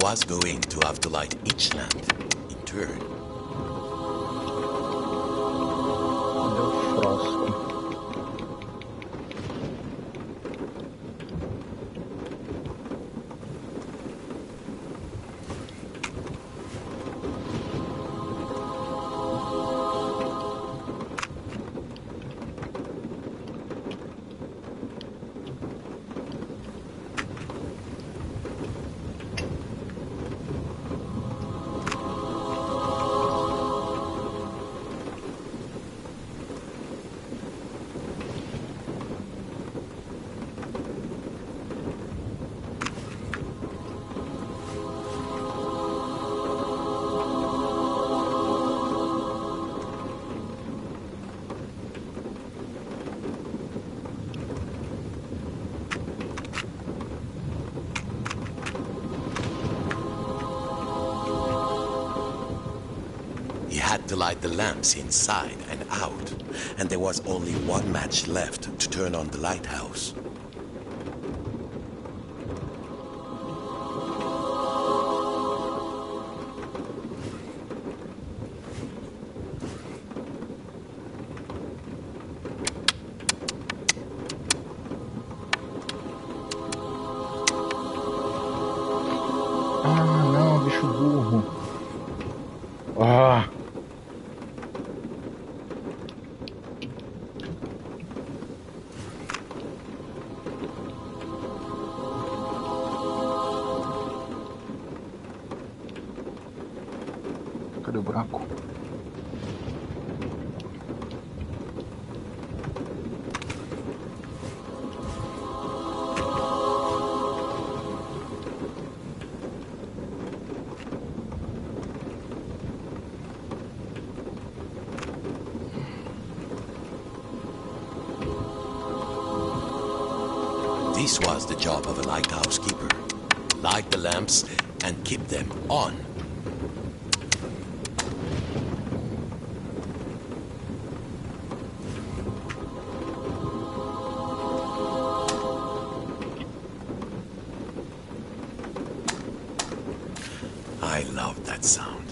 was going to have to light each lamp in turn. Deu frosco. To light the lamps inside and out, and there was only one match left to turn on the lighthouse. Ah, não, bicho burro. Ah. Cadê o buraco? This was the job of a lighthouse keeper. Light the lamps and keep them on. I love that sound.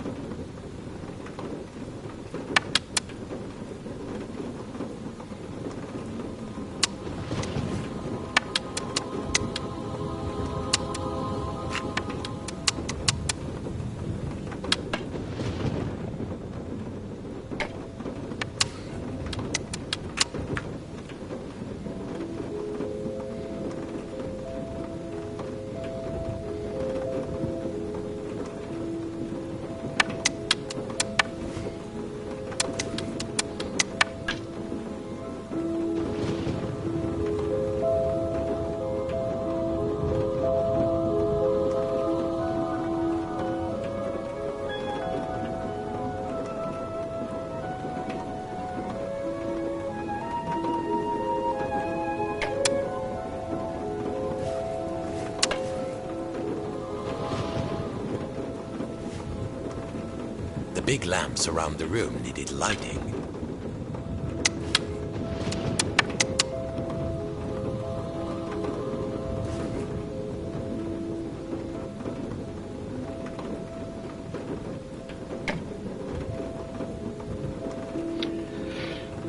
The big lamps around the room needed lighting.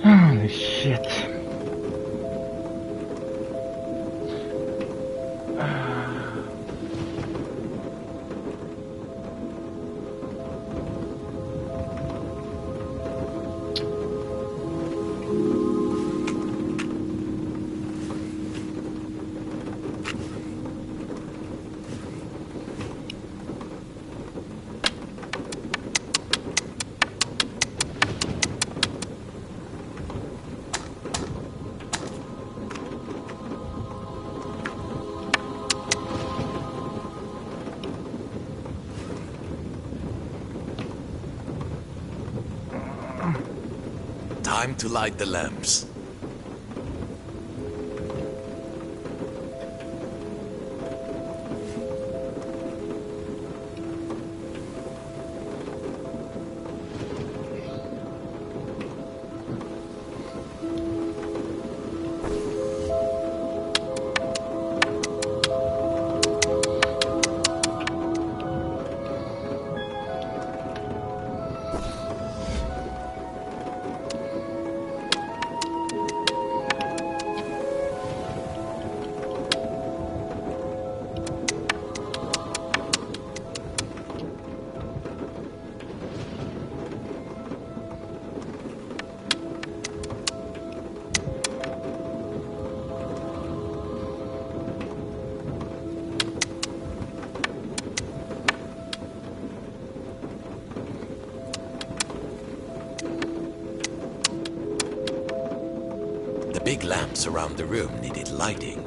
Holy shit. Time to light the lamps. big lamps around the room needed lighting.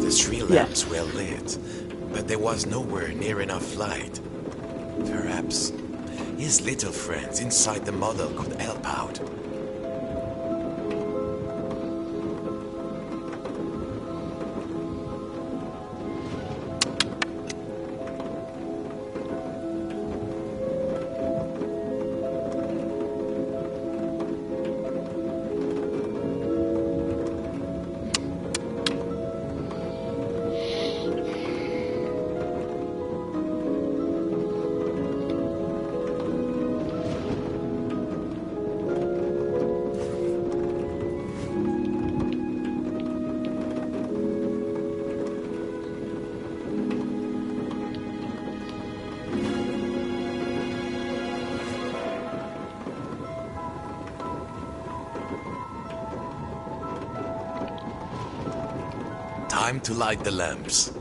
The three lamps were lit, but there was nowhere near enough light. Perhaps his little friends inside the model could help out. Time to light the lamps.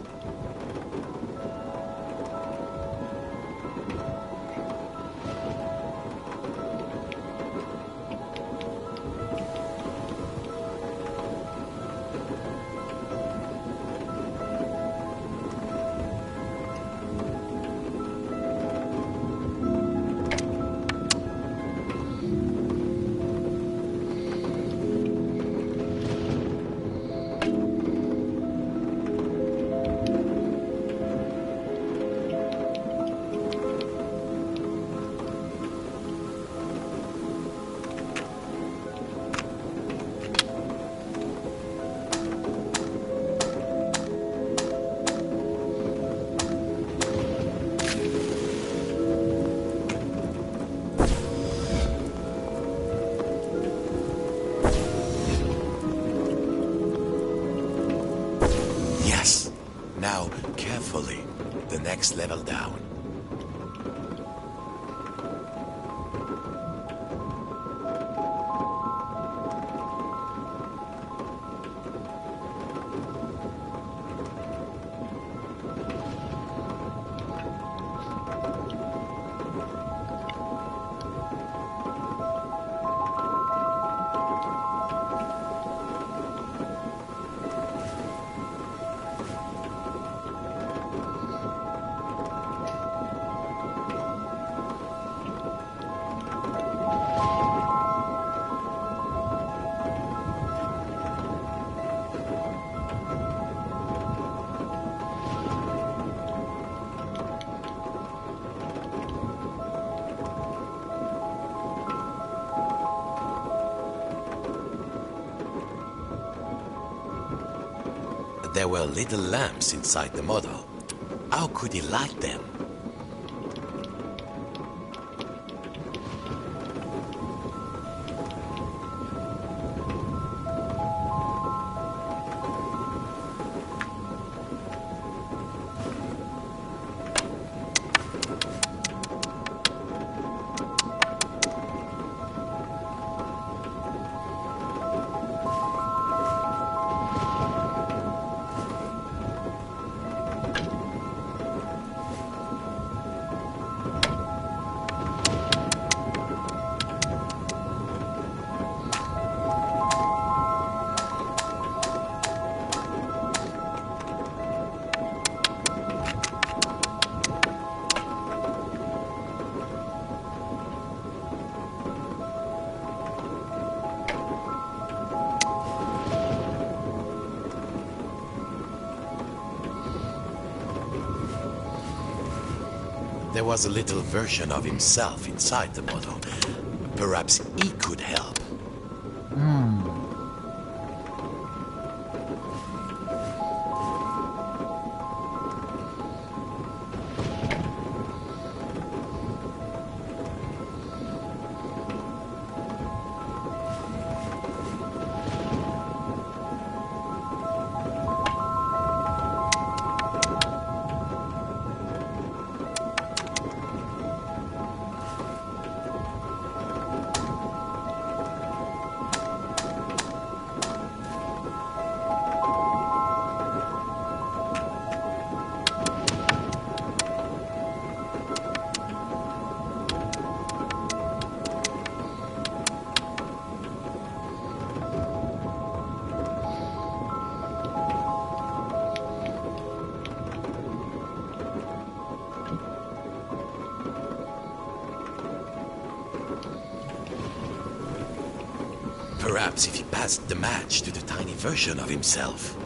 Now, carefully, the next level down. There were little lamps inside the model. How could he light them? There was a little version of himself inside the model. Perhaps he could help. Perhaps if he passed the match to the tiny version of himself.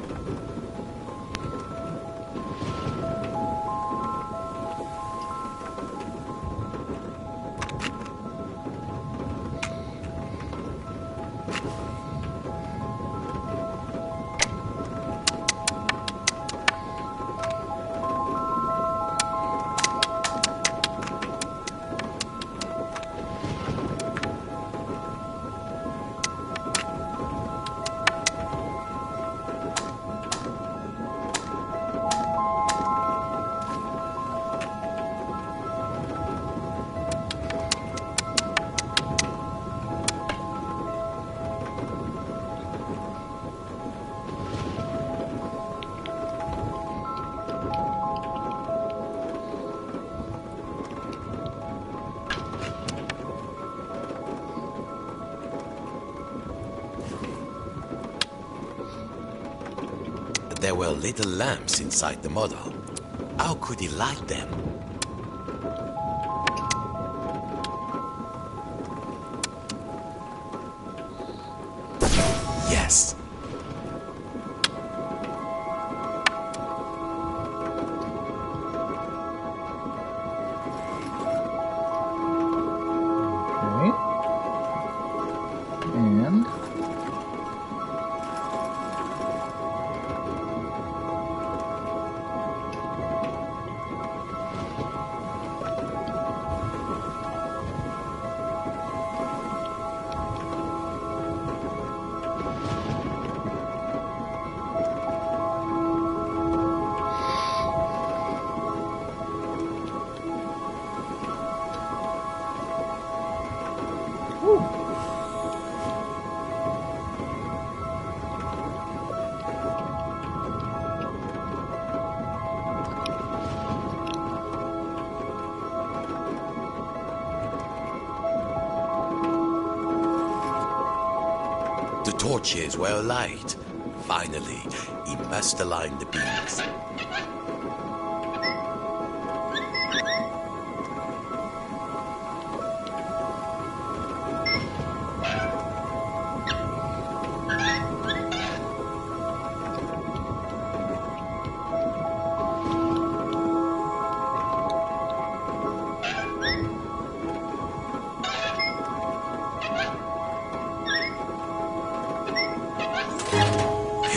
There were little lamps inside the model. How could he light them? Yes. Okay. And the torches were alight. Finally, he must align the beams.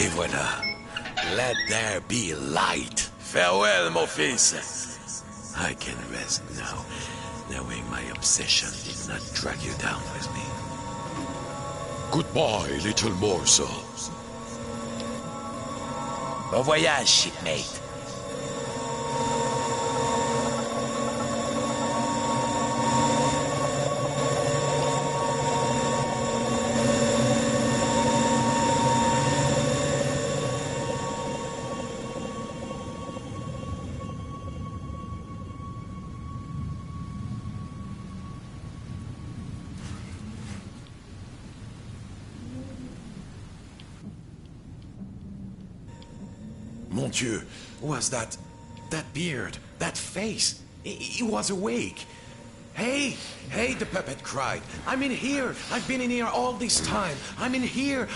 Et voilà. Let there be light. Farewell, mon fils. I can rest now, knowing my obsession did not drag you down with me. Goodbye, little morsel. Bon voyage, shipmate. Mon Dieu, was that beard, that face? He was awake. Hey, the puppet cried. I'm in here. I've been in here all this time. I'm in here.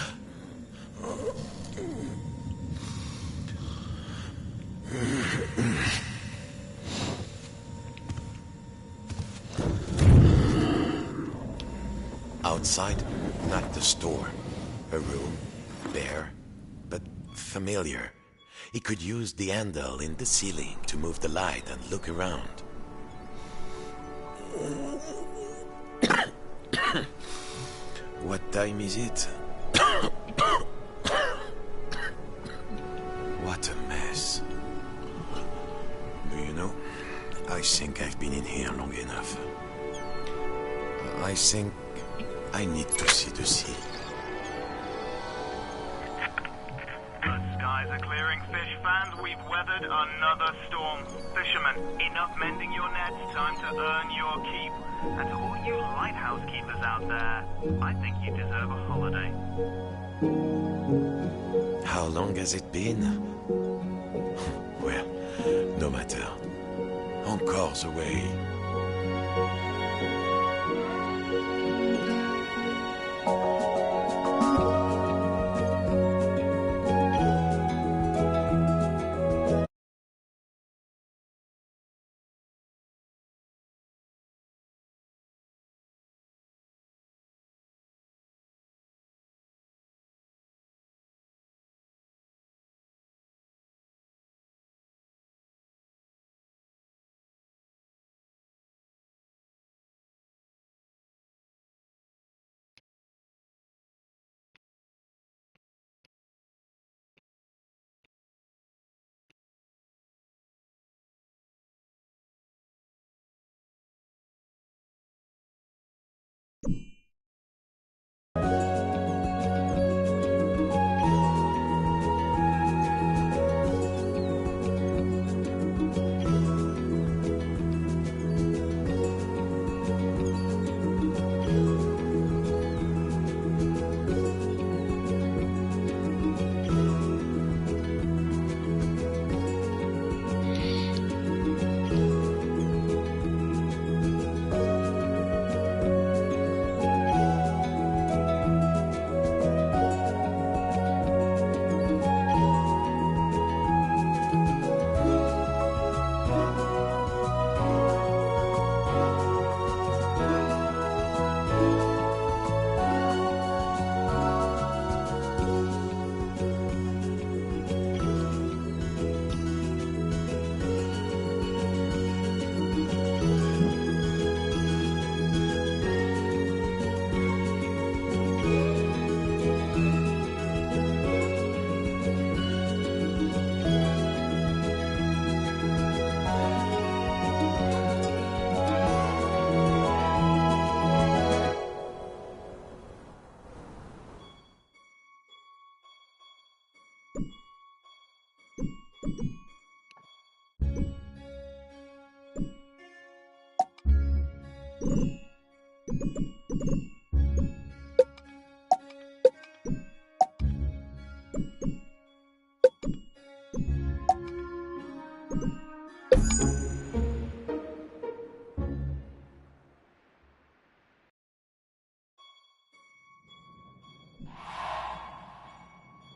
Outside, not the store. A room, bare, but familiar. He could use the handle in the ceiling to move the light and look around. What time is it? What a mess. Do you know, I think I've been in here long enough. I think I need to see the sea. The skies are clearing, fish fans. We've weathered another storm. Fisherman, enough mending your nets. Time to earn your keep. And to all you lighthouse keepers out there, I think you deserve a holiday. How long has it been? Well, no matter. Encore the way.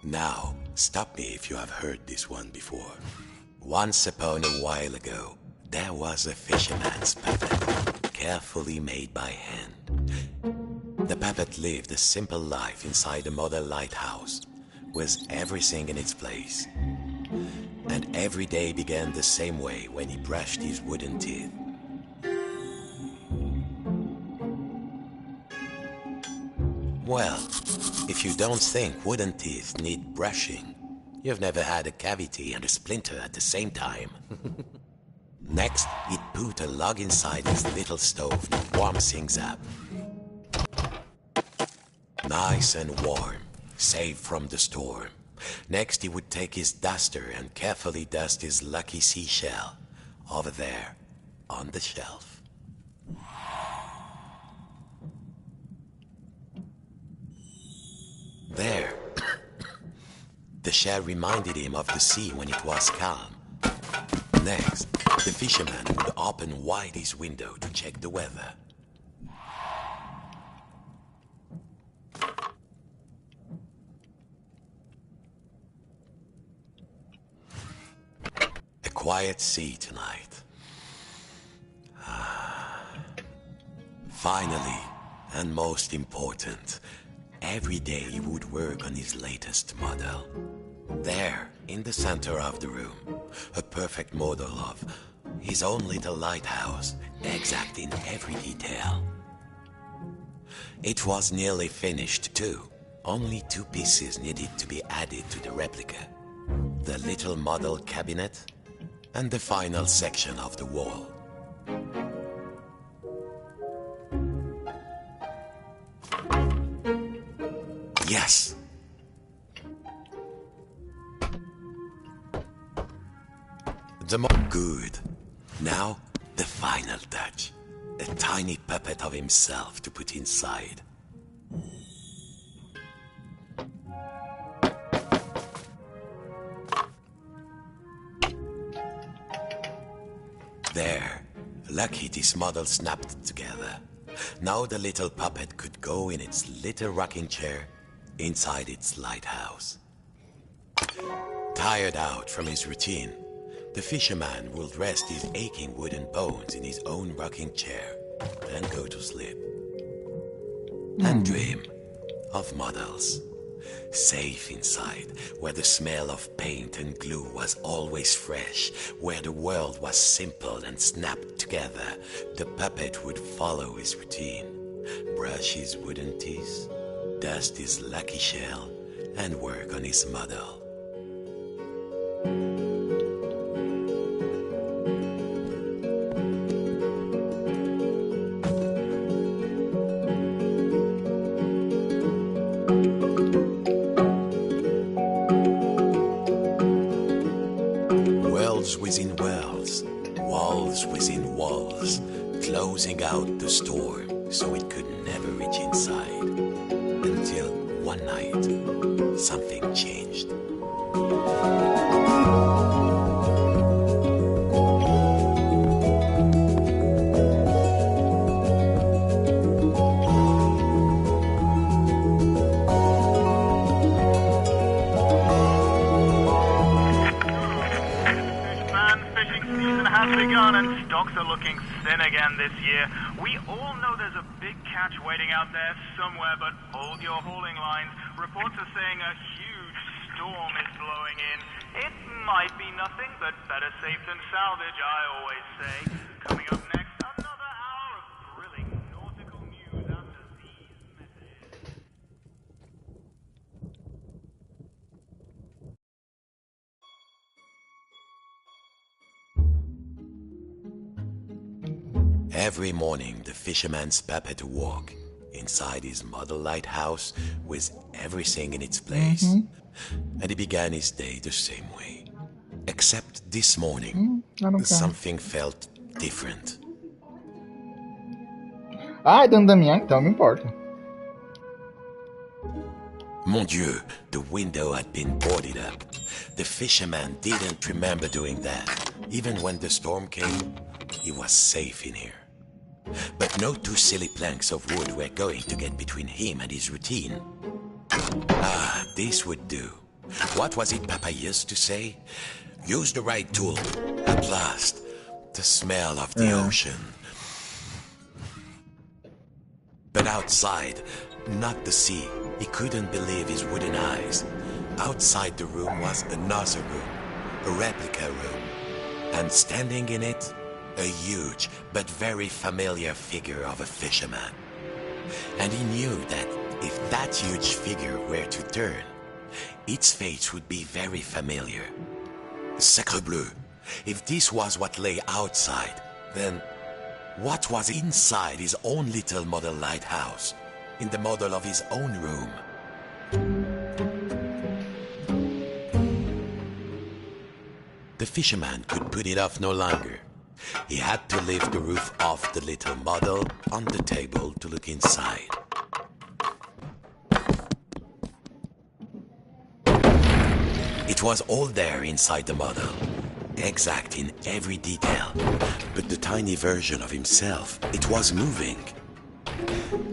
Now, stop me if you have heard this one before. Once upon a while ago, there was a fisherman's puppet, carefully made by hand. The puppet lived a simple life inside a model lighthouse, with everything in its place. And every day began the same way when he brushed his wooden teeth. Well, if you don't think wooden teeth need brushing, you've never had a cavity and a splinter at the same time. Next, he'd put a log inside his little stove to warm things up. Nice and warm, safe from the storm. Next, he would take his duster and carefully dust his lucky seashell over there on the shelf. There. The shell reminded him of the sea when it was calm. Next, the fisherman would open wide his window to check the weather. A quiet sea tonight. Finally, and most important, every day he would work on his latest model. There, in the center of the room, a perfect model of his own little lighthouse, exact in every detail. It was nearly finished too. Only 2 pieces needed to be added to the replica. The little model cabinet and the final section of the wall. Yes! Good. Now, the final touch. A tiny puppet of himself to put inside. There. Lucky this model snapped together. Now the little puppet could go in its little rocking chair inside its lighthouse. Tired out from his routine, the fisherman would rest his aching wooden bones in his own rocking chair and go to sleep. And dream of models. Safe inside, where the smell of paint and glue was always fresh, where the world was simple and snapped together, the puppet would follow his routine, brush his wooden teeth, dust his lucky shell, and work on his model. Wells within wells, walls within walls, closing out the storm so it could never reach inside. Until one night, something changed. Has begun and stocks are looking thin again this year. We all know there's a big catch waiting out there somewhere, but hold your hauling lines. Reports are saying a huge storm is blowing in. It might be nothing, but better safe than salvage, I always say. Coming up next, another hour of thrilling nautical news after these messages. Every morning, the fisherman's puppet awoke inside his model lighthouse with everything in its place. And he began his day the same way. Except this morning, something felt different. Ah, é dentro da minha, então não importa. Mon Dieu, the window had been boarded up. The fisherman didn't remember doing that. Even when the storm came, he was safe in here. But no 2 silly planks of wood were going to get between him and his routine. Ah, this would do. What was it Papa used to say? Use the right tool. At last, the smell of the ocean. But outside, not the sea. He couldn't believe his wooden eyes. Outside the room was another room, a replica room. And standing in it, a huge but very familiar figure of a fisherman. And he knew that if that huge figure were to turn, its face would be very familiar. Sacre bleu! If this was what lay outside, then what was inside his own little model lighthouse, in the model of his own room? The fisherman could put it off no longer. He had to lift the roof off the little model on the table to look inside. It was all there inside the model, exact in every detail. But the tiny version of himself, it was moving.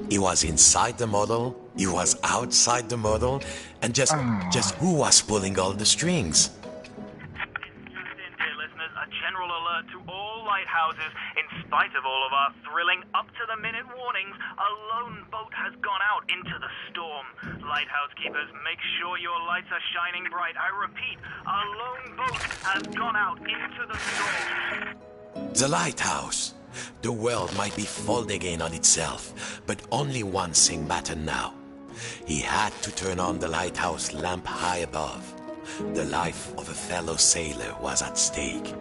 He was inside the model, he was outside the model, and just who was pulling all the strings? Dear listeners, a general alert to all lighthouses. In spite of all of our thrilling up-to-the-minute warnings, a lone boat has gone out into the storm. Lighthouse keepers, make sure your lights are shining bright. I repeat, a lone boat has gone out into the storm. The lighthouse. The world might be folding in on itself, but only one thing mattered now. He had to turn on the lighthouse lamp high above. The life of a fellow sailor was at stake.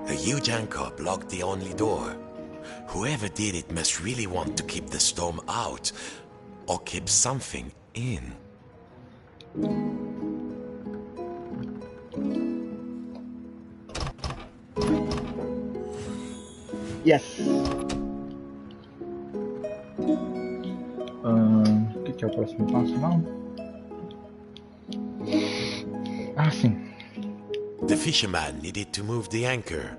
A huge anchor blocked the only door. Whoever did it must really want to keep the storm out, or keep something in. Yes! O que é o próximo passo, não? Ah, sim. The fisherman needed to move the anchor.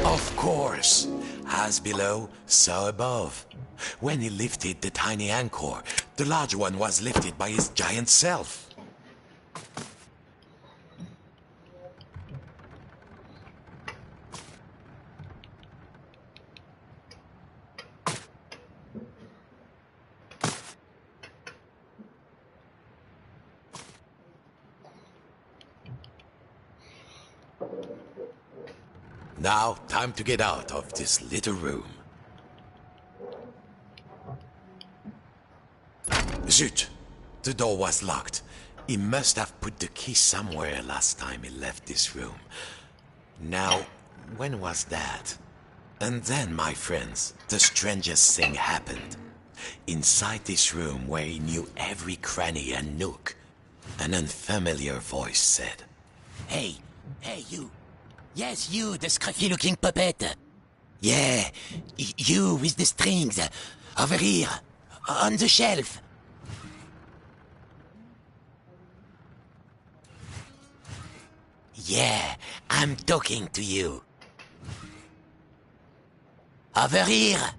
Of course! As below, so above. When he lifted the tiny anchor, the large one was lifted by his giant self. Now, time to get out of this little room. Zut! The door was locked. He must have put the key somewhere last time he left this room. Now, when was that? And then, my friends, the strangest thing happened. Inside this room where he knew every cranny and nook, an unfamiliar voice said, Hey, you. Yes, you, the scruffy-looking puppet. Yeah, you with the strings. Over here, on the shelf. Yeah, I'm talking to you. Over here.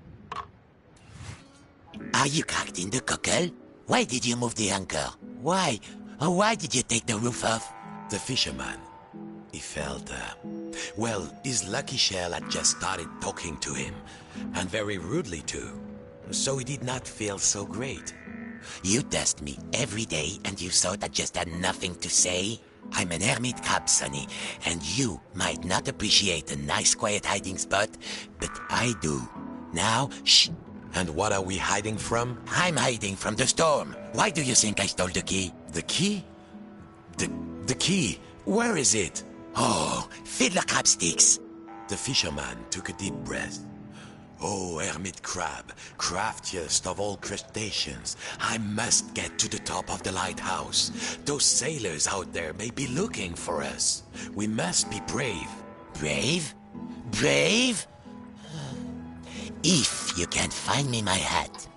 Are you cracked in the cockle? Why did you move the anchor? Why? Why did you take the roof off? The fisherman. He felt, well, his lucky shell had just started talking to him, and very rudely too, so he did not feel so great. You test me every day and you thought I just had nothing to say? I'm an hermit crab, Sonny, and you might not appreciate a nice quiet hiding spot, but I do. Now, shh. And what are we hiding from? I'm hiding from the storm. Why do you think I stole the key? The key? The key? Where is it? Oh, fiddler crab sticks. The fisherman took a deep breath. Oh, hermit crab, craftiest of all crustaceans, I must get to the top of the lighthouse. Those sailors out there may be looking for us. We must be brave. Brave? Brave? If you can't find me my hat,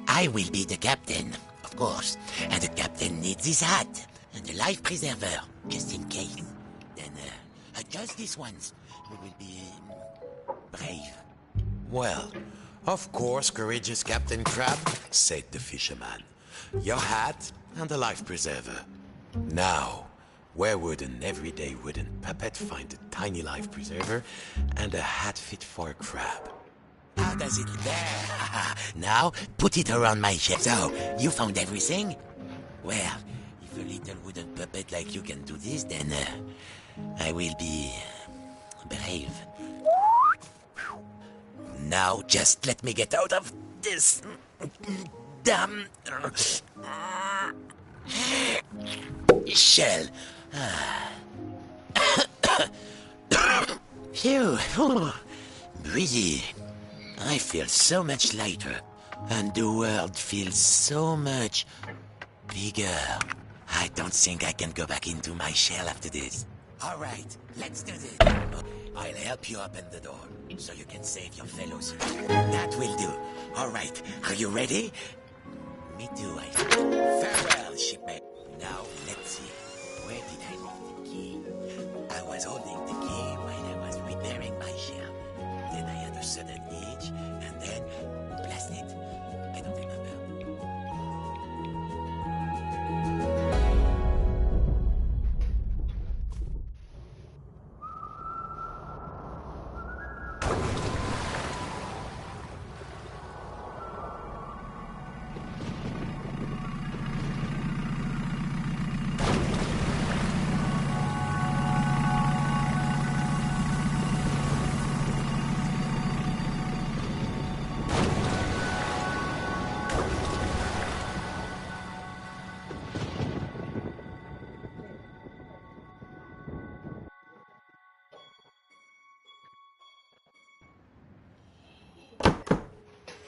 I will be the captain, of course. And the captain needs his hat and a life preserver, just in case. Then, just this once, we will be brave. Well, of course, courageous Captain Crab, said the fisherman. Your hat and a life preserver. Now, where would an everyday wooden puppet find a tiny life preserver and a hat fit for a crab? How does it there? Now, put it around my shelf. So, you found everything? Well, if a little wooden puppet like you can do this, then I will be brave. Now, just let me get out of this damn shell. Phew. Breezy. I feel so much lighter, and the world feels so much bigger. I don't think I can go back into my shell after this. All right, let's do this. I'll help you open the door, so you can save your fellows. That will do. All right, are you ready? Me too, I think. Farewell, shipmate. Now, let's see. Where did I leave the key? I was holding the key while I was repairing my shell. Then I had a sudden itch, and then, blast it. I don't remember.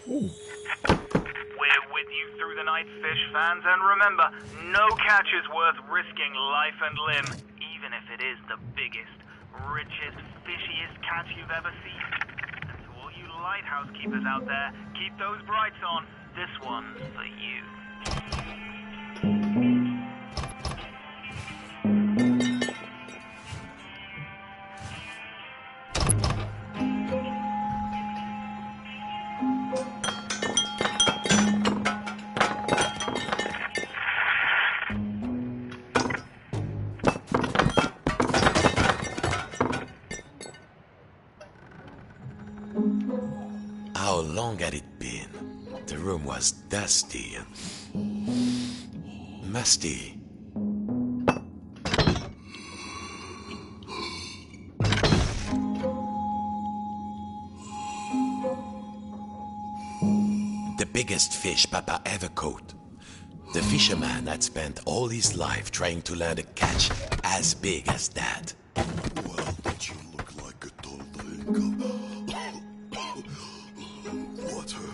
We're with you through the night, fish fans, and remember, no catch is worth risking life and limb, even if it is the biggest, richest, fishiest catch you've ever seen. And to all you lighthouse keepers out there, keep those brights on. This one's for you. How long had it been? The room was dusty and musty. The biggest fish Papa ever caught. The fisherman had spent all his life trying to land a catch as big as that. Well, did you look like a tall thing? Water.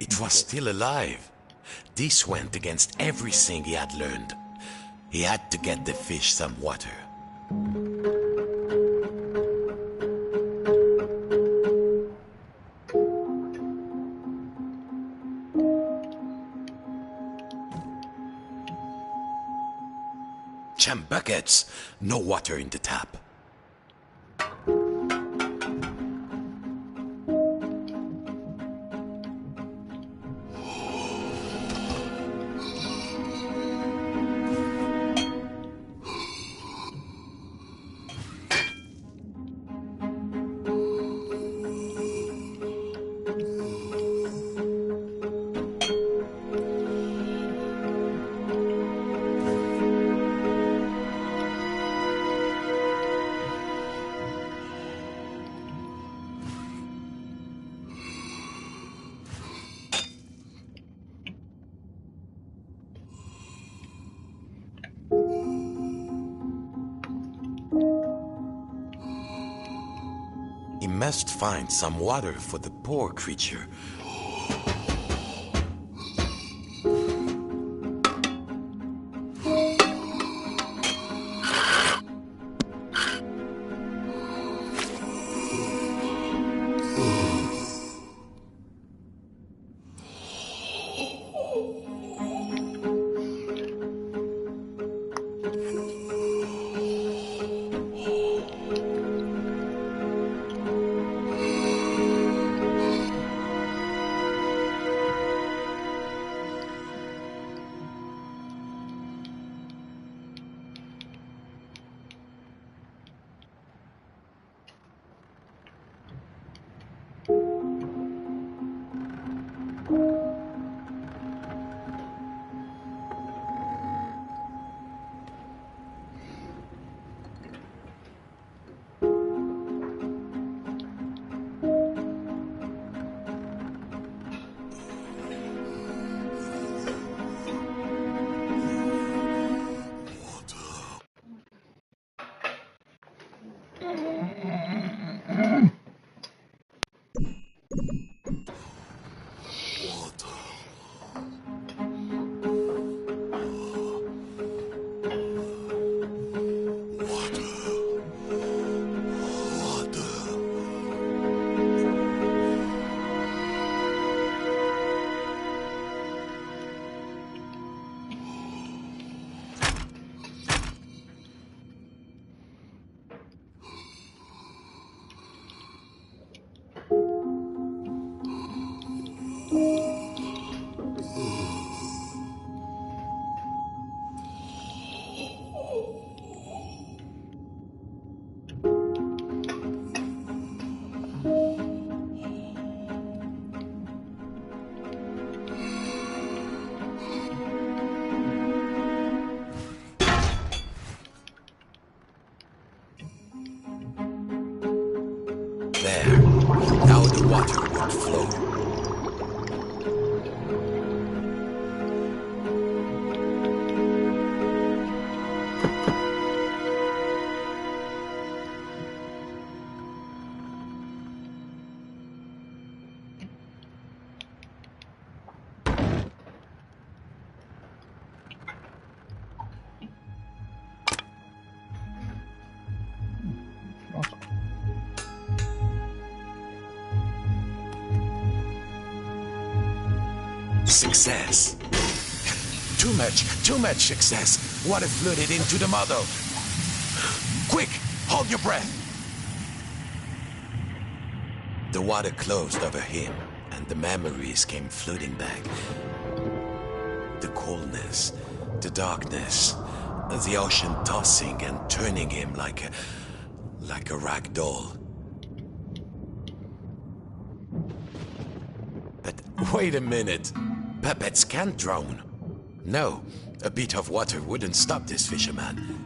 It was still alive. This went against everything he had learned. He had to get the fish some water. Jam buckets, no water in the tap. He must find some water for the poor creature. Success. Too much success. Water flooded into the model. Quick, hold your breath. The water closed over him, and the memories came flooding back. The coldness, the darkness, the ocean tossing and turning him like a rag doll. But wait a minute. Puppets can't drown. No, a bit of water wouldn't stop this fisherman.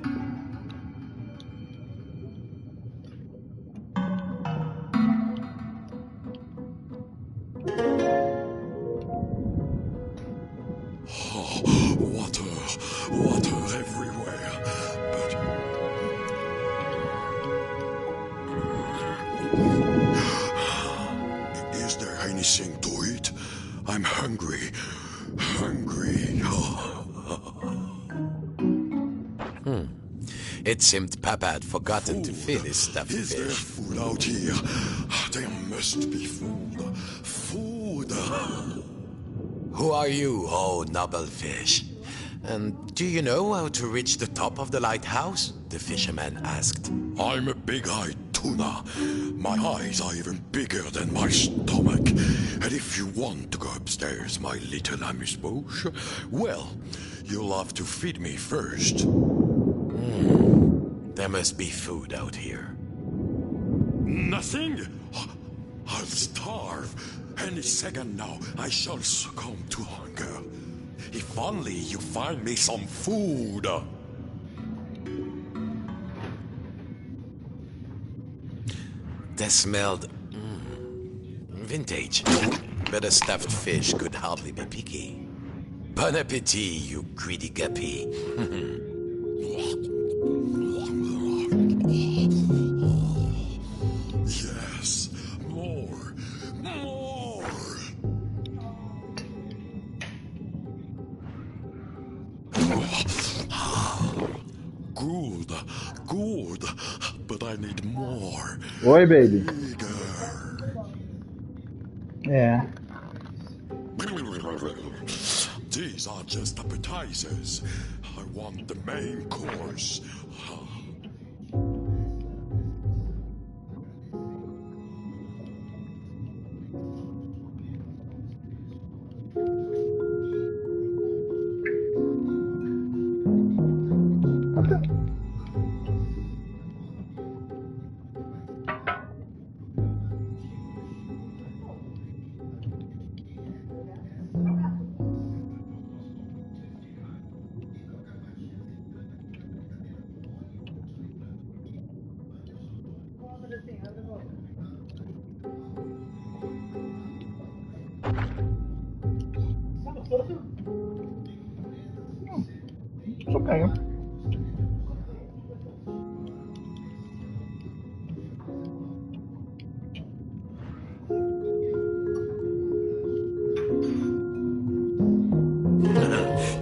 Water everywhere. But is there anything to eat? I'm hungry. It seemed Papa had forgotten to feed his stuffed Is there fish. food out here? There must be food. Food. Who are you, oh noble fish? And do you know how to reach the top of the lighthouse? The fisherman asked. I'm a big-eyed tuna. My eyes are even bigger than my stomach. And if you want to go upstairs, my little amuse-bouche, well, you'll have to feed me first. There must be food out here. Nothing? I'll starve. Any second now, I shall succumb to hunger. If only you find me some food. They smelled vintage, but a stuffed fish could hardly be picky. Bon appetit, you greedy guppy. Yes, more. Good, but I need more. Oi, baby. Bigger. É. These are just appetizers. I want the main course. Só ganho.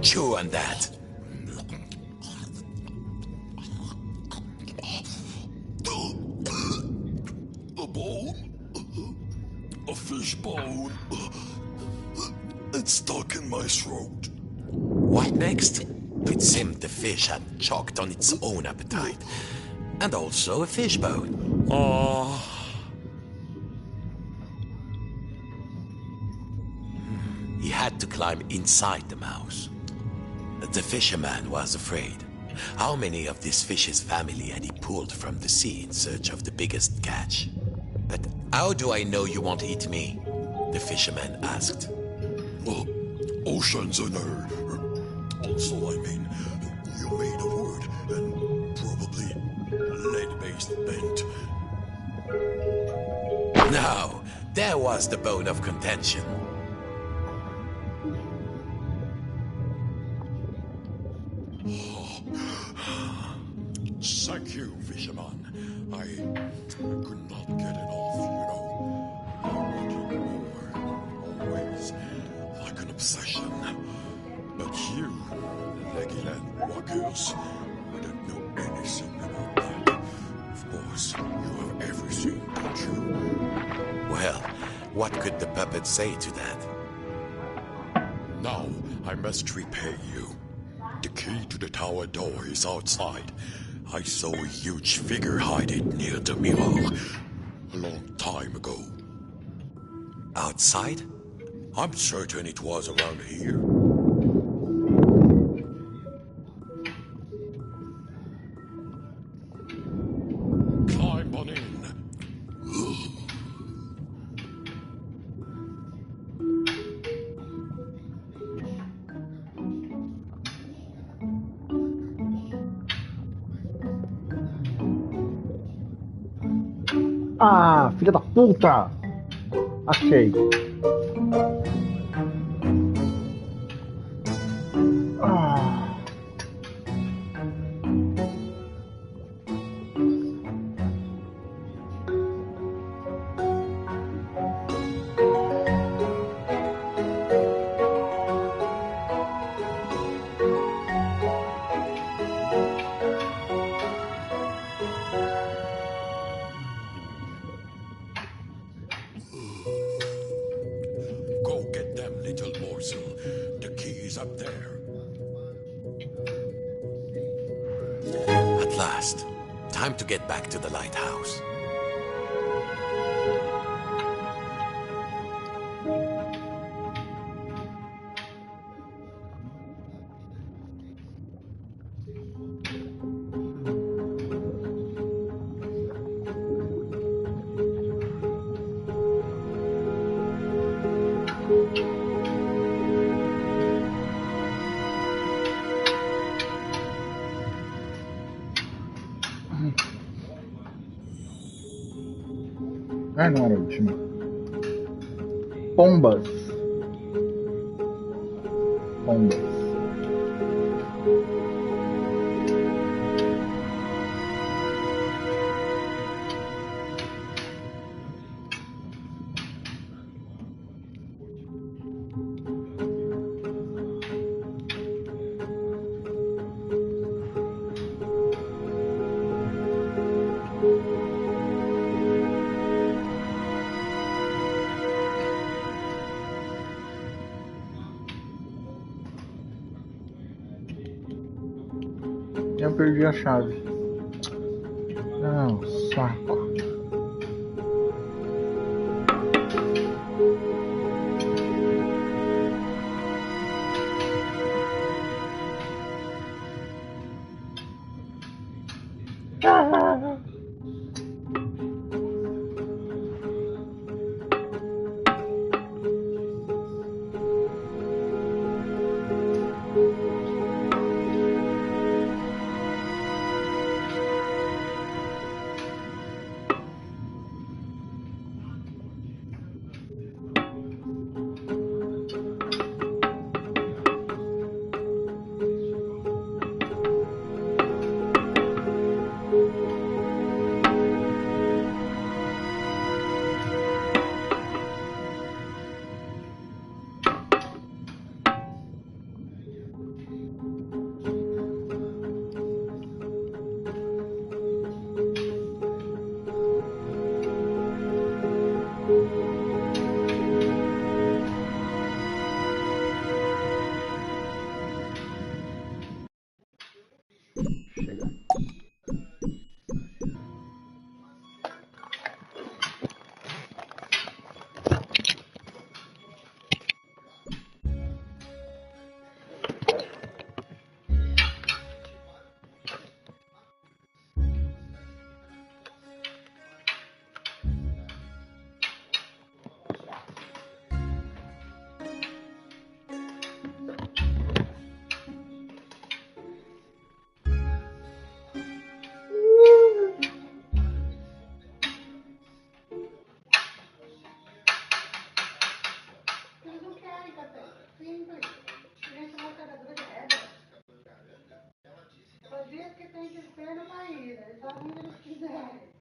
Chew on that. A bone? A fish bone? It's stuck in my throat. What next? It seemed the fish had choked on its own appetite. And also a fish bone. He had to climb inside the mouse. The fisherman was afraid. How many of this fish's family had he pulled from the sea in search of the biggest catch? But how do I know you won't eat me? The fisherman asked. Oceans and air. Also, I mean, you're made of wood and probably lead-based bent. Now, there was the bone of contention. Thank you, fisherman. I could not get it off, you know. I wanted more, always, like an obsession. But you, leggy-land walkers, wouldn't know anything about that. Of course, you have everything, don't you? Well, what could the puppet say to that? Now, I must repay you. The key to the tower door is outside. I saw a huge figure hiding near the mirror a long time ago. Outside? I'm certain it was around here. Climb on in. Ah, filha da puta! Achei. Ah. Go get them, little morsel. The key is up there. At last. Time to get back to the lighthouse. Ah, não era a última. Pombas. Pombas. Eu perdi a chave. Não, saco. Do jeito que tem que ser no país, eles fazem o que eles quiserem.